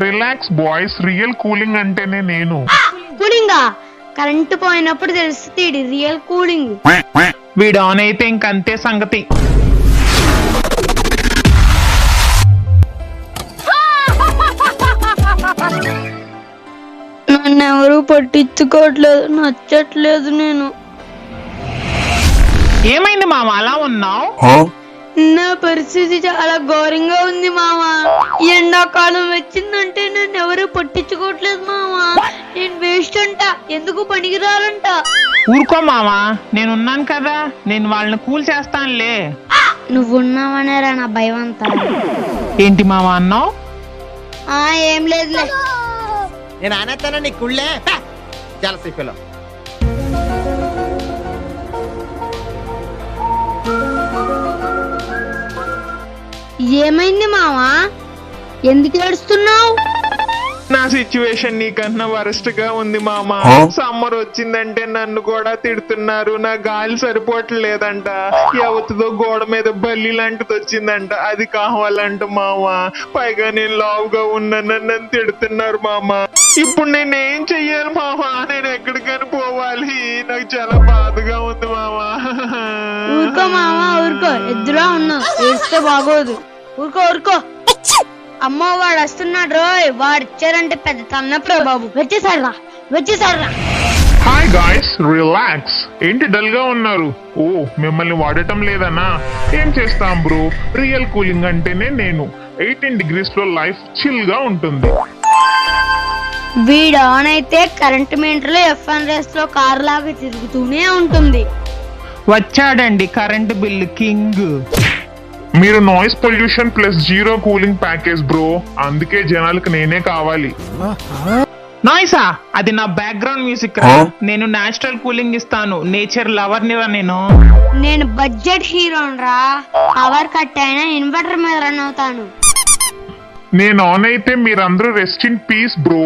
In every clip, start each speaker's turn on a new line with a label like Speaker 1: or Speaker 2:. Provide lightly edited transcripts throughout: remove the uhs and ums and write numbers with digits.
Speaker 1: Relax boys, real cooling అంటేనే నేను.
Speaker 2: కూలింగా? Current పోయినప్పుడు తెలుస్తుంది ఇది రియల్ కూలింగ్.
Speaker 3: వీడు ఆన్ అయితే ఇంకంతే సంగతి.
Speaker 2: నన్ను ఎవరు పట్టించుకోవట్లేదు, నచ్చట్లేదు నేను.
Speaker 3: ఏమైంది మామ అలా ఉన్నావు?
Speaker 2: నా పరిస్థితి చాలా ఘోరంగా ఉంది మామ. ఎండాకాలం వచ్చిందంటే నన్ను ఎవరు పట్టించుకోవట్లేదు మామ. నేను వేస్ట్ అంట, ఎందుకు పనికిరాలంట.
Speaker 3: ఊరుకో మామ, నేనున్నాను కదా, నేను వాళ్ళని కూల్ చేస్తానులే.
Speaker 2: నువ్వున్నావనేరా నా భయం అంతా.
Speaker 3: ఏంటి మామ అన్నావు?
Speaker 2: ఏం లేదులే.
Speaker 4: నేను అనేస్తాను నీ కుళ్ళే చాలా సేపులో.
Speaker 2: ఏమైంది మావా, ఎందుకు ఏడుస్తున్నావు?
Speaker 1: నా సిచ్యువేషన్ నీకన్నా వరస్ట్ గా ఉంది మామ. సమ్మర్ వచ్చిందంటే నన్ను కూడా తిడుతున్నారు. నా గాలి సరిపోవట్లేదంట. ఎవరితో గోడ మీద బల్లి లాంటిది వచ్చిందంట, అది కావాలంట మామ. పైగా నేను లావుగా ఉన్నాను, నన్ను తిడుతున్నారు మామ. ఇప్పుడు నేను ఏం చెయ్యాలి మామ? నేను ఎక్కడికైనా పోవాలి, నాకు చాలా బాధగా ఉంది మామ.
Speaker 2: ఊరుకో మామ ఊరుకో, ఎద్దులా ఉన్నావు, వేస్తే బాగోదు. ఊరుకో ఊరుకో. అమ్మో వాడు వస్తున్నాడు రోయ్, వాడు ఇచ్చారంటే పెద్ద తన్నప్పుడు బాబు. వచ్చేసారా.
Speaker 1: Hi guys, relax. ఏంటి డల్ గా ఉన్నారు? ఓ, మిమ్మల్ని వాడటం లేదనా? ఏం చేస్తాం బ్రో, రియల్ కూలింగ్ అంటేనే నేను. 18 degrees లో లైఫ్ చిల్ గా ఉంటుంది.
Speaker 2: వీడు ఆన్ అయితే కరెంట్ మీటర్ లో F1 రేస్ లో కార్ లాగా తిరుగుతూనే ఉంటుంది.
Speaker 3: వచ్చాడండి కరెంటు బిల్లు కింగ్.
Speaker 1: మీరు noise pollution plus 0 cooling package bro, అందుకే జనాలకు నేనే కావాలి.
Speaker 3: నాయిసా? అది నా బ్యాక్గ్రౌండ్ మ్యూజిక్ రా. నేను నేచురల్ కూలింగ్ ఇస్తాను, నేచర్ లవర్ నిరా నేను.
Speaker 2: నేను బడ్జెట్ హీరోన్ రా, పవర్ కట్ అయినా ఇన్వర్టర్ మీద రన్ అవుతాను.
Speaker 1: నేను ఆన్ అయితే మీరందరూ రెస్ట్ ఇన్ పీస్ బ్రో.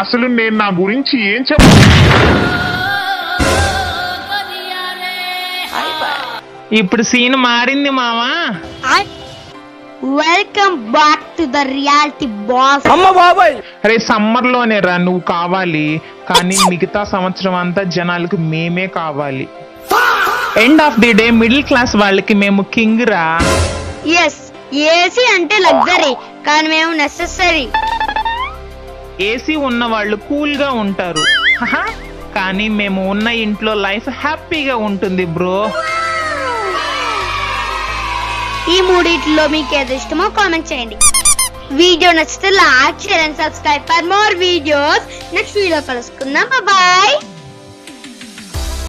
Speaker 1: అసలు నేను నా గురించి ఏం
Speaker 3: ఇప్పుడు సీన్ మారింది మావా.
Speaker 2: Welcome back to the reality boss.
Speaker 3: అరే సమ్మర్ లోనే రా నువ్వు కావాలి, కానీ మిగతా సంవత్సరం అంతా జనాలకు మేమే కావాలి. End of the day middle class వాళ్ళకి మేము కింగ్ రా.
Speaker 2: ఎస్, ఏసీ అంటే లగ్జరీ, కానీ మేము నెసెసరీ.
Speaker 3: ఏసీ ఉన్న వాళ్ళు కూల్ గా ఉంటారు, కానీ మేము ఉన్న ఇంట్లో లైఫ్ హ్యాపీగా ఉంటుంది బ్రో.
Speaker 2: ఈ మూడిట్లో మీకు ఏది ఇష్టమో కామెంట్ చేయండి. వీడియో నచ్చితే like, share and subscribe for more videos. Next video కలుసుకుందాం. బాయ్.